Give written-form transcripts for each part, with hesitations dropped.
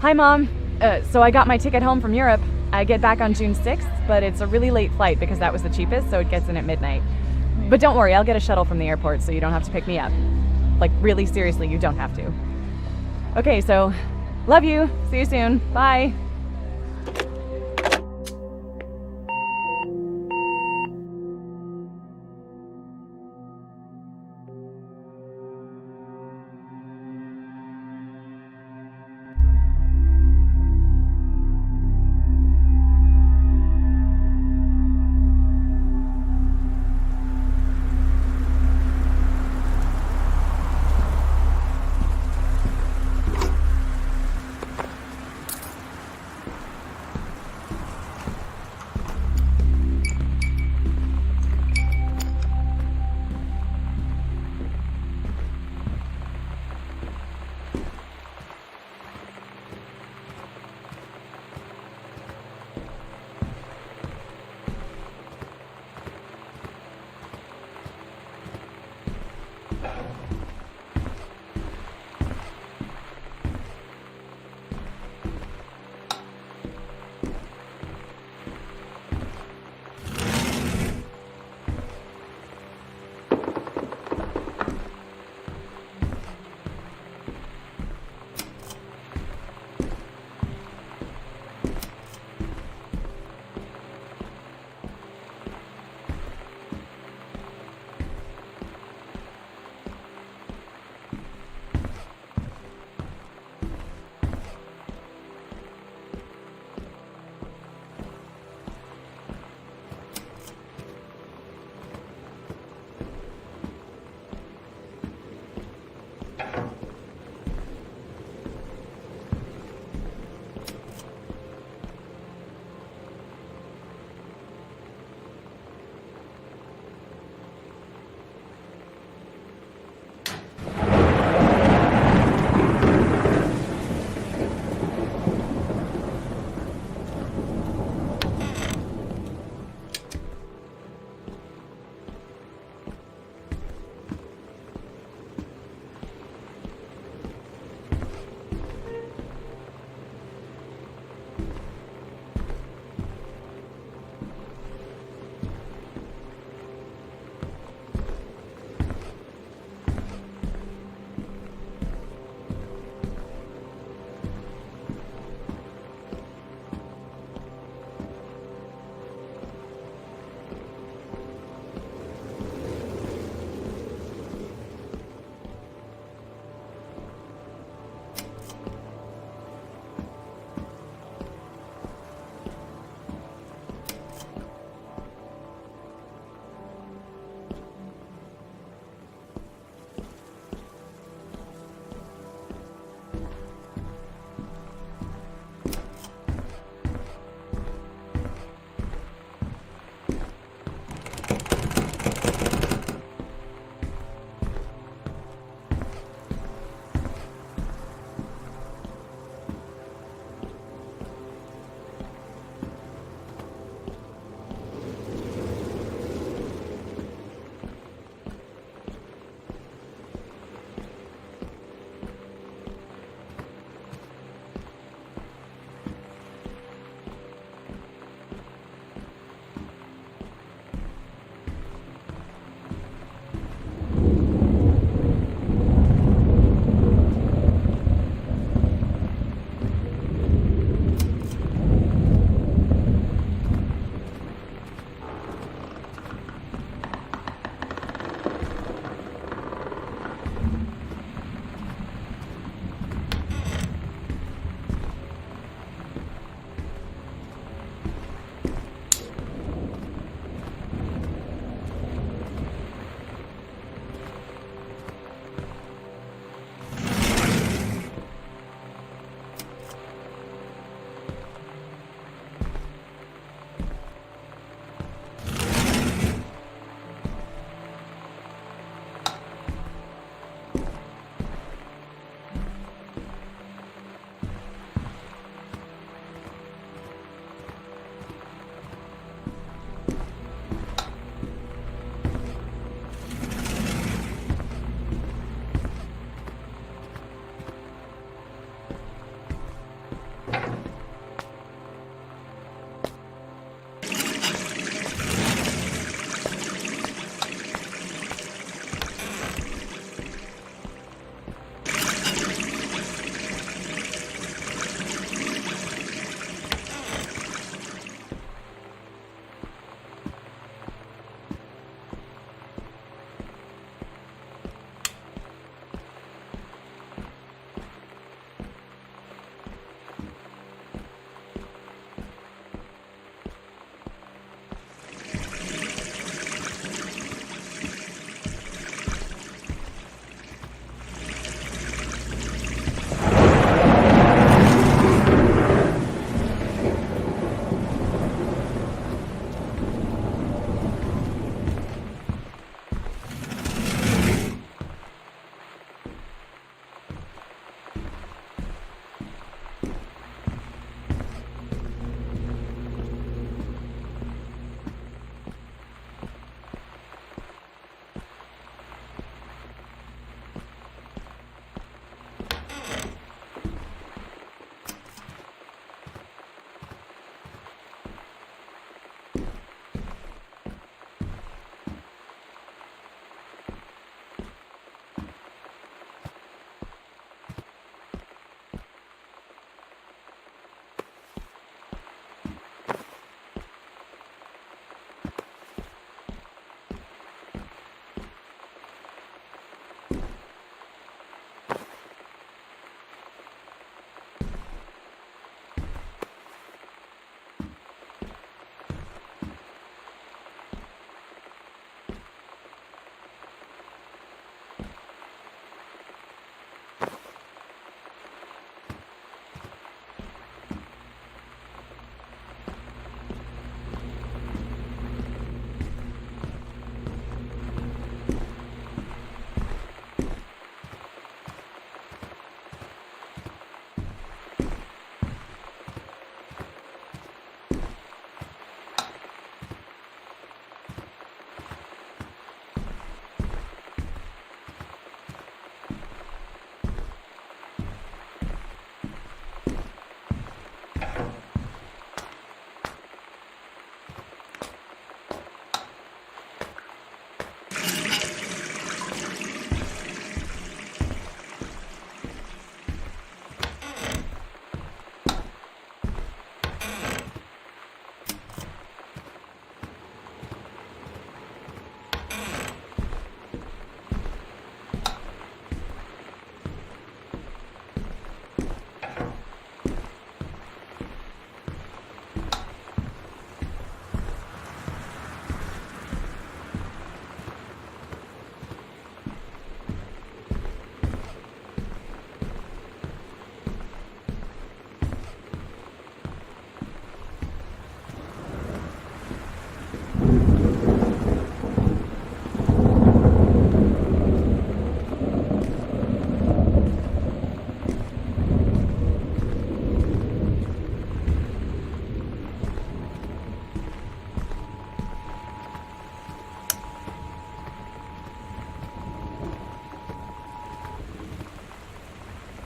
Hi, Mom. So I got my ticket home from Europe. I get back on June 6th, but it's a really late flight because that was the cheapest, so it gets in at midnight. But don't worry, I'll get a shuttle from the airport so you don't have to pick me up. Like, really seriously, you don't have to. Okay, so love you. See you soon. Bye.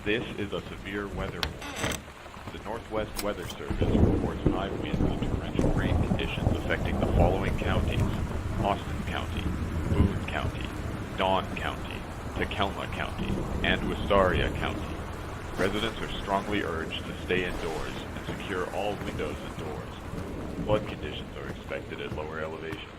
This is a severe weather warning. The Northwest Weather Service reports high winds and torrential rain conditions affecting the following counties: Austin County, Boone County, Dawn County, Tacoma County, and Wistaria County. Residents are strongly urged to stay indoors and secure all windows and doors. Flood conditions are expected at lower elevations.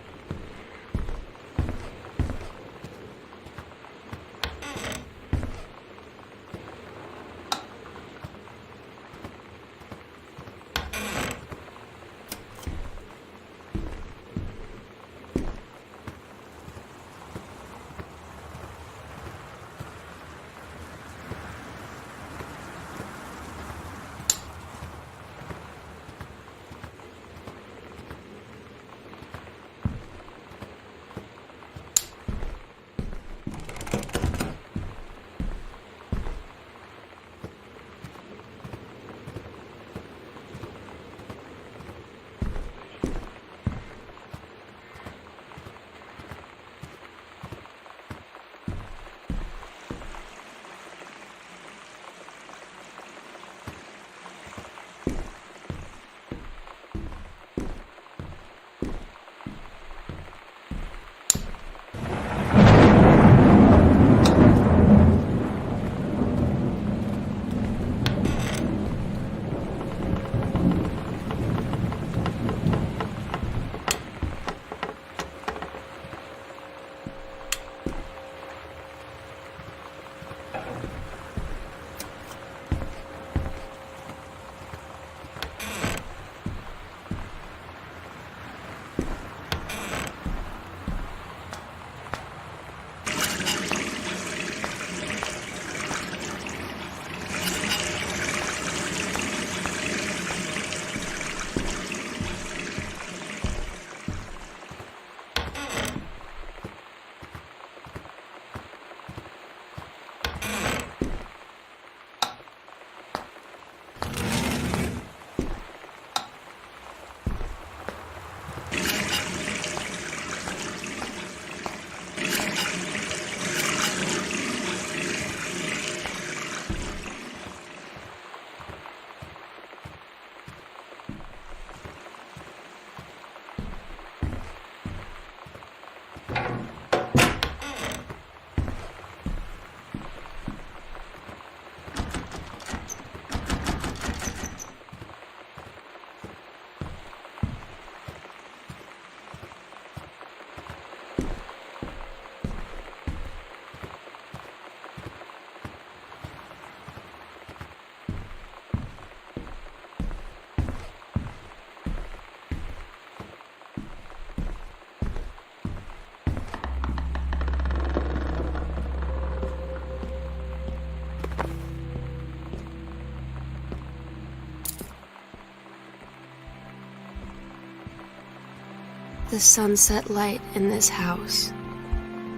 The sunset light in this house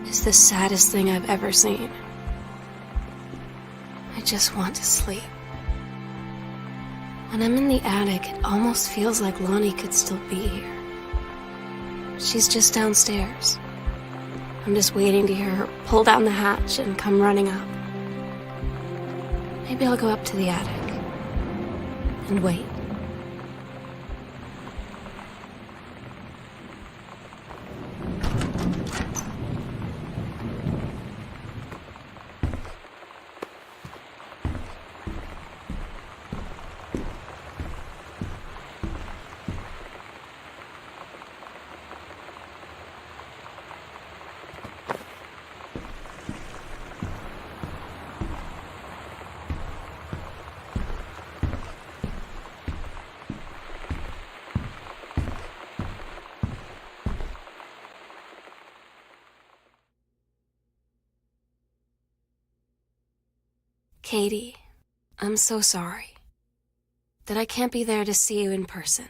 is the saddest thing I've ever seen. I just want to sleep. When I'm in the attic, it almost feels like Lonnie could still be here. She's just downstairs. I'm just waiting to hear her pull down the hatch and come running up. Maybe I'll go up to the attic and wait. Katie, I'm so sorry that I can't be there to see you in person,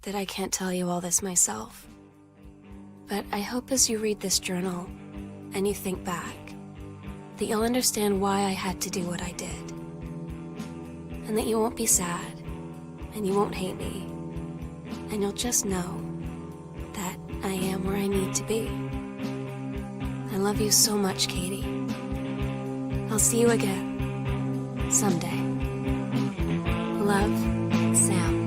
that I can't tell you all this myself. But I hope as you read this journal and you think back, that you'll understand why I had to do what I did, and that you won't be sad, and you won't hate me, and you'll just know that I am where I need to be. I love you so much, Katie. I'll see you again. Someday. Love, Sam.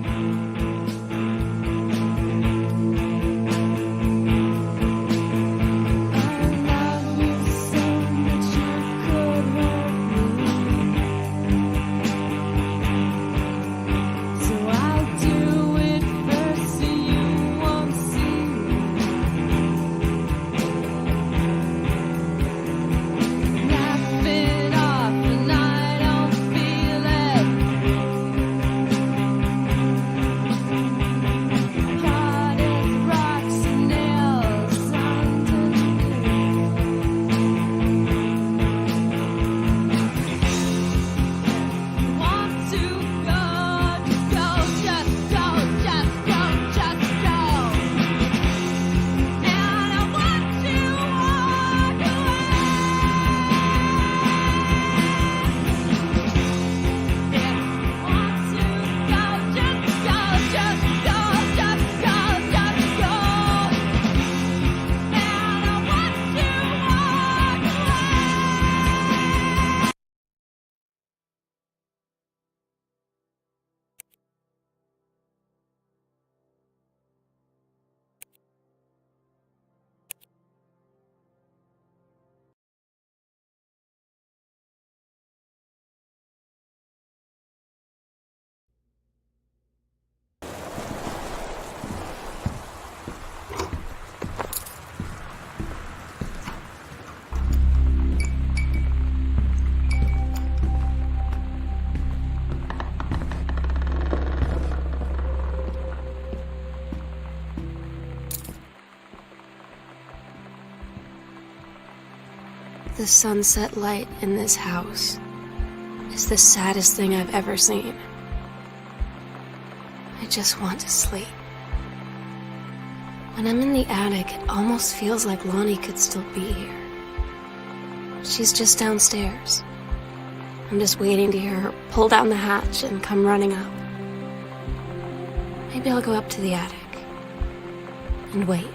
The sunset light in this house is the saddest thing I've ever seen. I just want to sleep. When I'm in the attic, it almost feels like Lonnie could still be here. She's just downstairs. I'm just waiting to hear her pull down the hatch and come running up. Maybe I'll go up to the attic and wait.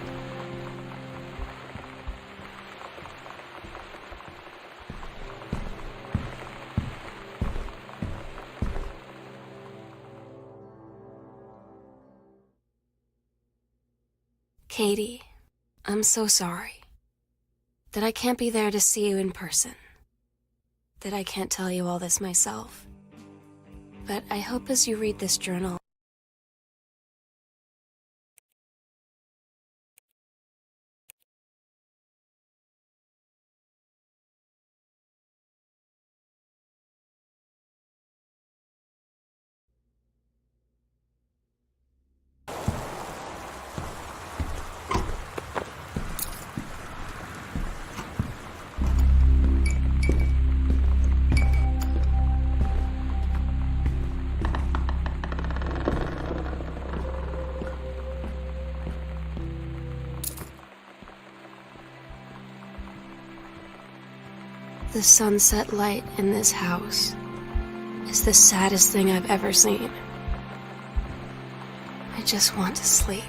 Katie, I'm so sorry that I can't be there to see you in person, that I can't tell you all this myself. But I hope as you read this journal, the sunset light in this house is the saddest thing I've ever seen. I just want to sleep.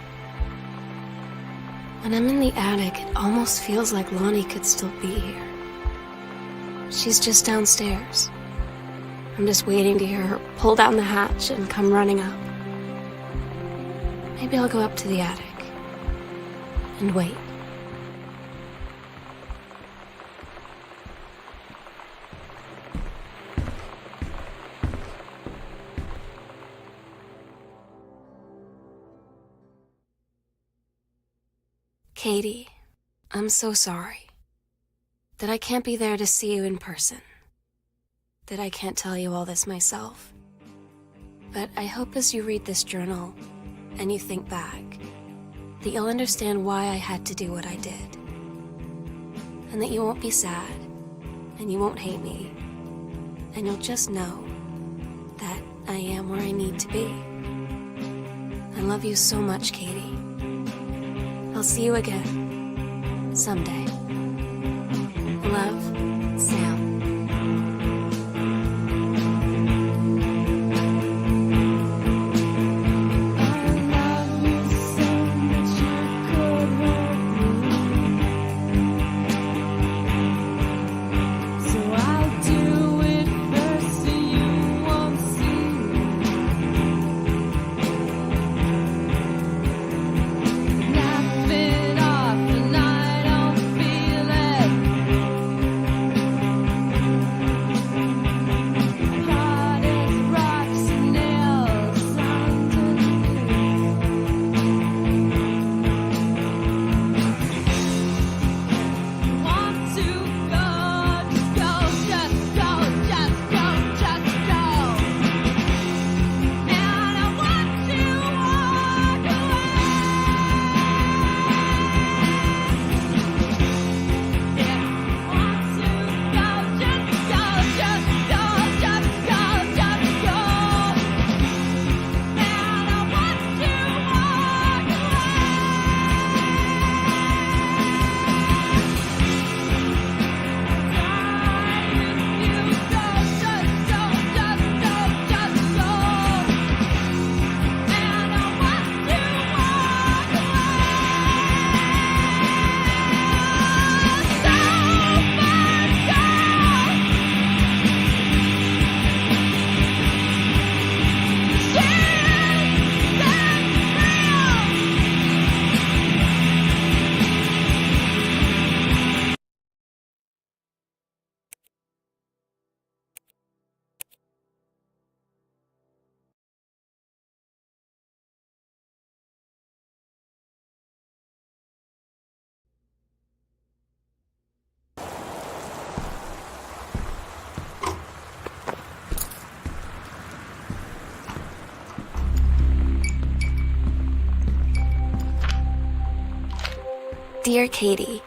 When I'm in the attic, it almost feels like Lonnie could still be here. She's just downstairs. I'm just waiting to hear her pull down the hatch and come running up. Maybe I'll go up to the attic and wait. Katie, I'm so sorry that I can't be there to see you in person, that I can't tell you all this myself. But I hope as you read this journal and you think back, that you'll understand why I had to do what I did. And that you won't be sad, and you won't hate me, and you'll just know that I am where I need to be. I love you so much, Katie. I'll see you again someday. Love, Sam. So I'll do it first so you Dear Katie,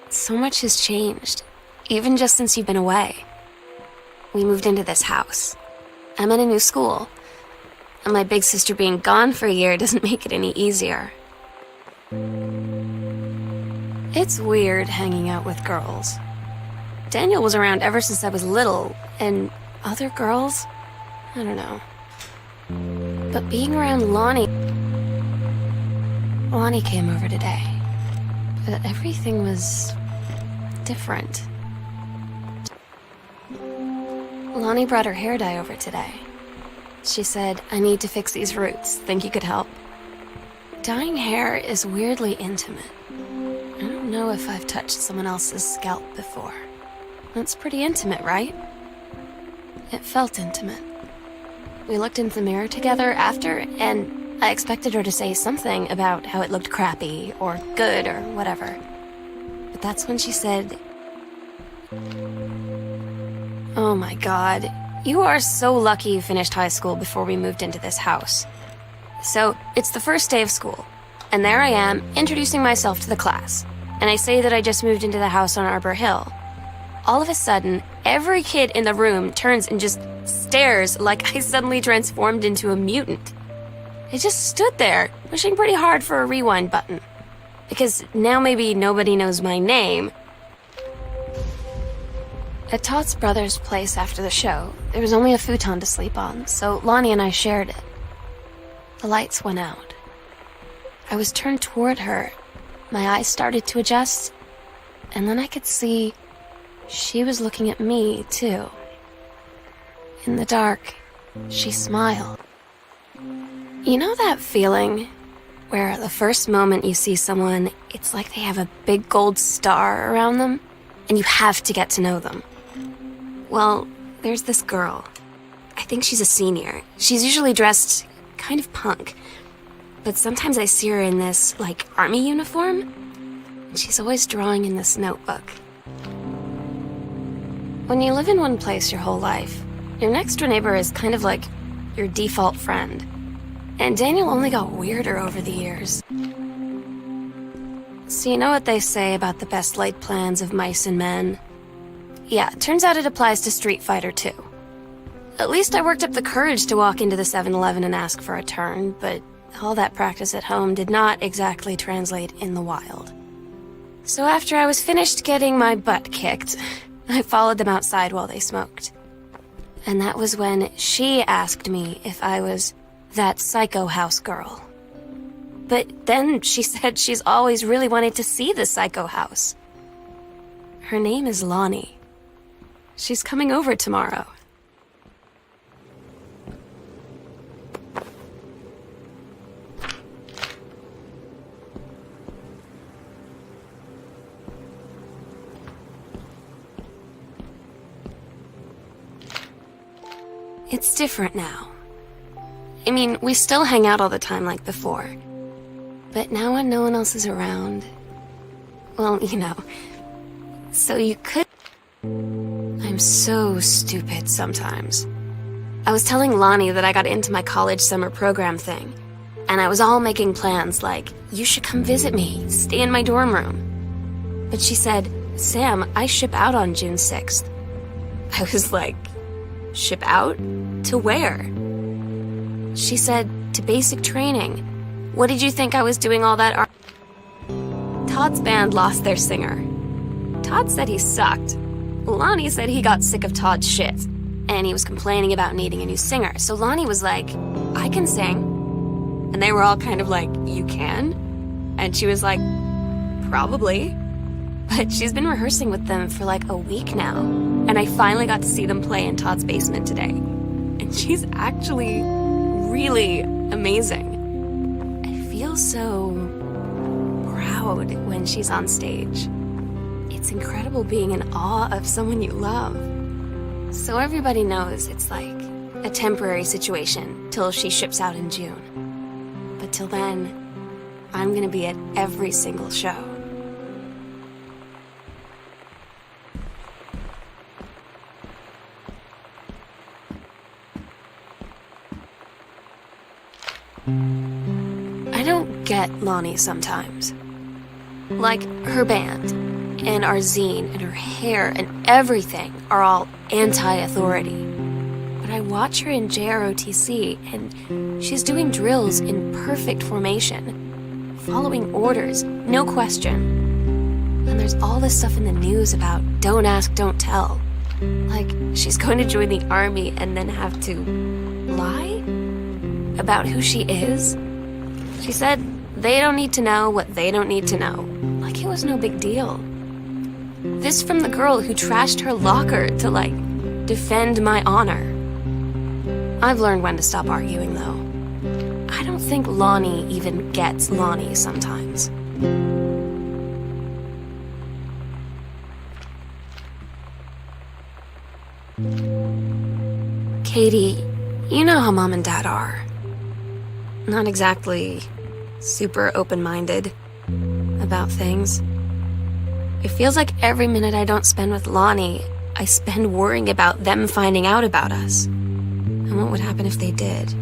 so much has changed, even just since you've been away. We moved into this house. I'm at a new school, and my big sister being gone for a year doesn't make it any easier. It's weird hanging out with girls. Daniel was around ever since I was little, and other girls? I don't know. But being around Lonnie came over today. But everything was different. Lonnie brought her hair dye over today. She said, I need to fix these roots. Think you could help? Dyeing hair is weirdly intimate. I don't know if I've touched someone else's scalp before. That's pretty intimate, right? It felt intimate. We looked into the mirror together after, and I expected her to say something about how it looked crappy or good or whatever. But that's when she said, oh my God, you are so lucky you finished high school before we moved into this house. So, it's the first day of school, and there I am, introducing myself to the class, and I say that I just moved into the house on Arbor Hill. All of a sudden, every kid in the room turns and just stares like I suddenly transformed into a mutant. I just stood there, wishing pretty hard for a rewind button. Because now maybe nobody knows my name. At Todd's brother's place after the show, there was only a futon to sleep on, so Lonnie and I shared it. The lights went out. I was turned toward her. My eyes started to adjust, and then I could see she was looking at me, too. In the dark, she smiled. You know that feeling where the first moment you see someone, it's like they have a big gold star around them, and you have to get to know them? Well, there's this girl. I think she's a senior. She's usually dressed kind of punk, but sometimes I see her in this, like, army uniform, and she's always drawing in this notebook. When you live in one place your whole life, your next door neighbor is kind of like your default friend. And Daniel only got weirder over the years. So you know what they say about the best laid plans of mice and men? Yeah, it turns out it applies to Street Fighter too. At least I worked up the courage to walk into the 7-Eleven and ask for a turn, but all that practice at home did not exactly translate in the wild. So after I was finished getting my butt kicked, I followed them outside while they smoked. And that was when she asked me if I was that psycho house girl. But then she said she's always really wanted to see the psycho house. Her name is Lonnie. She's coming over tomorrow. It's different now. I mean, we still hang out all the time like before. But now when no one else is around, well, you know, so you could... I'm so stupid sometimes. I was telling Lonnie that I got into my college summer program thing, and I was all making plans like, you should come visit me, stay in my dorm room. But she said, Sam, I ship out on June 6th. I was like, ship out? To where? She said, to basic training. What did you think I was doing all that Todd's band lost their singer. Todd said he sucked. Lonnie said he got sick of Todd's shit, and he was complaining about needing a new singer. So Lonnie was like, I can sing. And they were all kind of like, you can? And she was like, probably. But she's been rehearsing with them for like a week now, and I finally got to see them play in Todd's basement today. And she's actually really amazing. I feel so proud when she's on stage. It's incredible being in awe of someone you love. So everybody knows it's like a temporary situation till she ships out in June. But till then, I'm gonna be at every single show. I don't get Lonnie sometimes. Like, her band, and our zine, and her hair, and everything are all anti-authority. But I watch her in JROTC, and she's doing drills in perfect formation, following orders, no question. And there's all this stuff in the news about don't ask, don't tell. Like, she's going to join the army and then have to lie about who she is. She said they don't need to know what they don't need to know. Like it was no big deal. This from the girl who trashed her locker to, like, defend my honor. I've learned when to stop arguing, though. I don't think Lonnie even gets Lonnie sometimes. Katie, you know how Mom and Dad are. Not exactly super open-minded about things. It feels like every minute I don't spend with Lonnie, I spend worrying about them finding out about us. And what would happen if they did?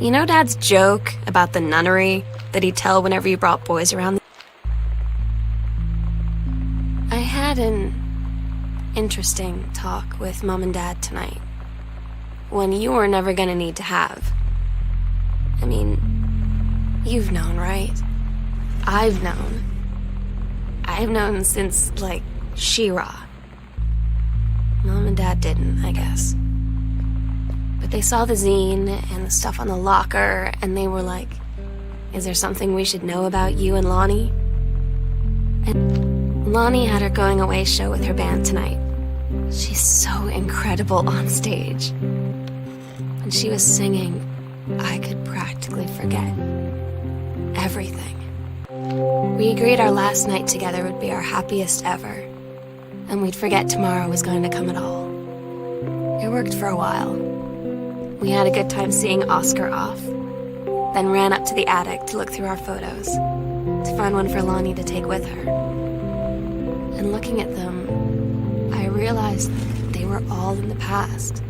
You know Dad's joke about the nunnery that he'd tell whenever you brought boys around? I had an interesting talk with Mom and Dad tonight. One you were never gonna need to have. I mean, you've known, right? I've known. I've known since, like, She-Ra. Mom and Dad didn't, I guess. But they saw the zine and the stuff on the locker, and they were like, is there something we should know about you and Lonnie? And Lonnie had her going away show with her band tonight. She's so incredible on stage. When she was singing, I could practically forget everything. We agreed our last night together would be our happiest ever, and we'd forget tomorrow was going to come at all. It worked for a while. We had a good time seeing Oscar off, then ran up to the attic to look through our photos, to find one for Lonnie to take with her. And looking at them, I realized they were all in the past.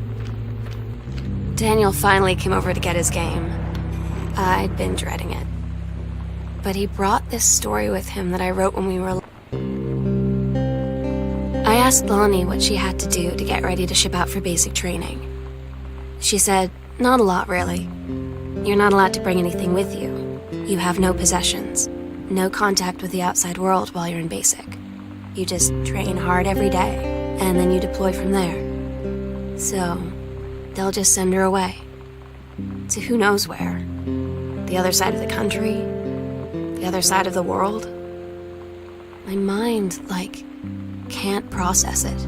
Daniel finally came over to get his game. I'd been dreading it. But he brought this story with him that I wrote when we were... I asked Lonnie what she had to do to get ready to ship out for basic training. She said, not a lot, really. You're not allowed to bring anything with you. You have no possessions, no contact with the outside world while you're in basic. You just train hard every day, and then you deploy from there. So, they'll just send her away. To who knows where. The other side of the country. The other side of the world. My mind, like, can't process it.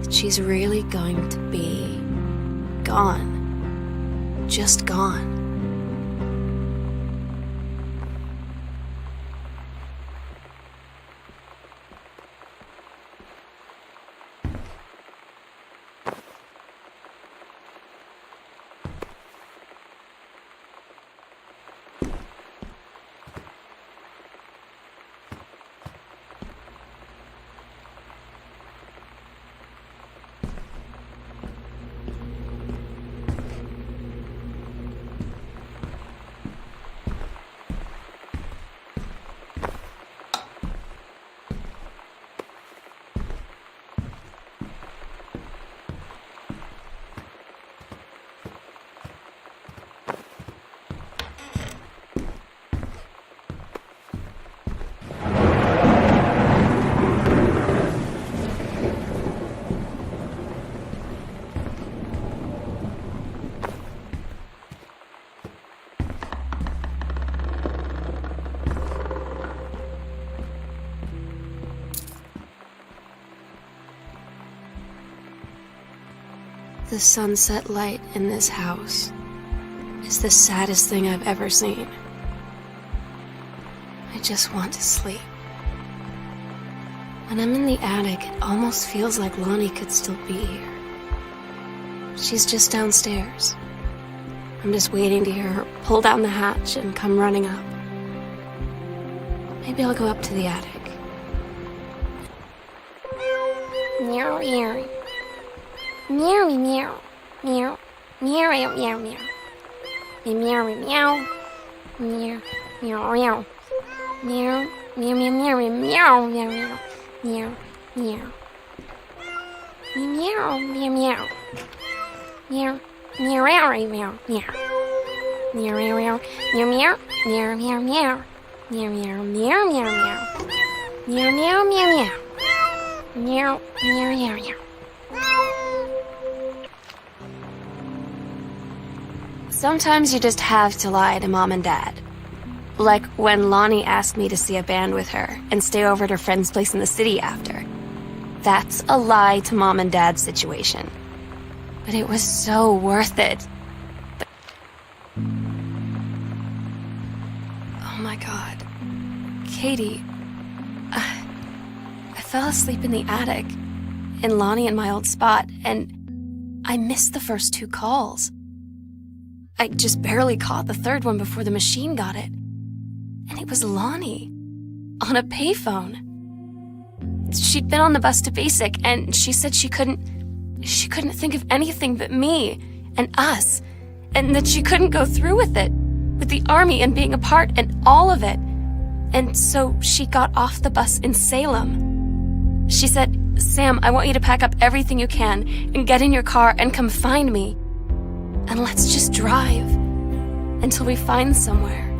That she's really going to be gone. Just gone. The sunset light in this house is the saddest thing I've ever seen. I just want to sleep. When I'm in the attic, it almost feels like Lonnie could still be here. She's just downstairs. I'm just waiting to hear her pull down the hatch and come running up. Maybe I'll go up to the attic. Meow, meow. Meow, meow, meow, meow, meow, meow, meow, meow, meow, meow, meow, meow, Meow, meow, meow, meow, meow, meow, meow, meow, meow. Meow, meow, meow. Meow, meow, meow, meow, meow. Meow, meow, meow, meow, meow, meow, meow, meow. Meow, meow, meow, meow, meow. Meow, meow, meow, meow. Meow, meow, meow, meow. Sometimes you just have to lie to Mom and Dad. Like when Lonnie asked me to see a band with her and stay over at her friend's place in the city after. That's a lie to Mom and Dad's situation. But it was so worth it. Oh my God. Katie, I fell asleep in the attic, in Lonnie and my old spot, and I missed the first 2 calls. I just barely caught the third one before the machine got it. And it was Lonnie, on a payphone. She'd been on the bus to Basic, and she said she couldn't think of anything but me and us, and that she couldn't go through with it, with the Army and being a part and all of it. And so she got off the bus in Salem. She said, "Sam, I want you to pack up everything you can and get in your car and come find me. And let's just drive until we find somewhere."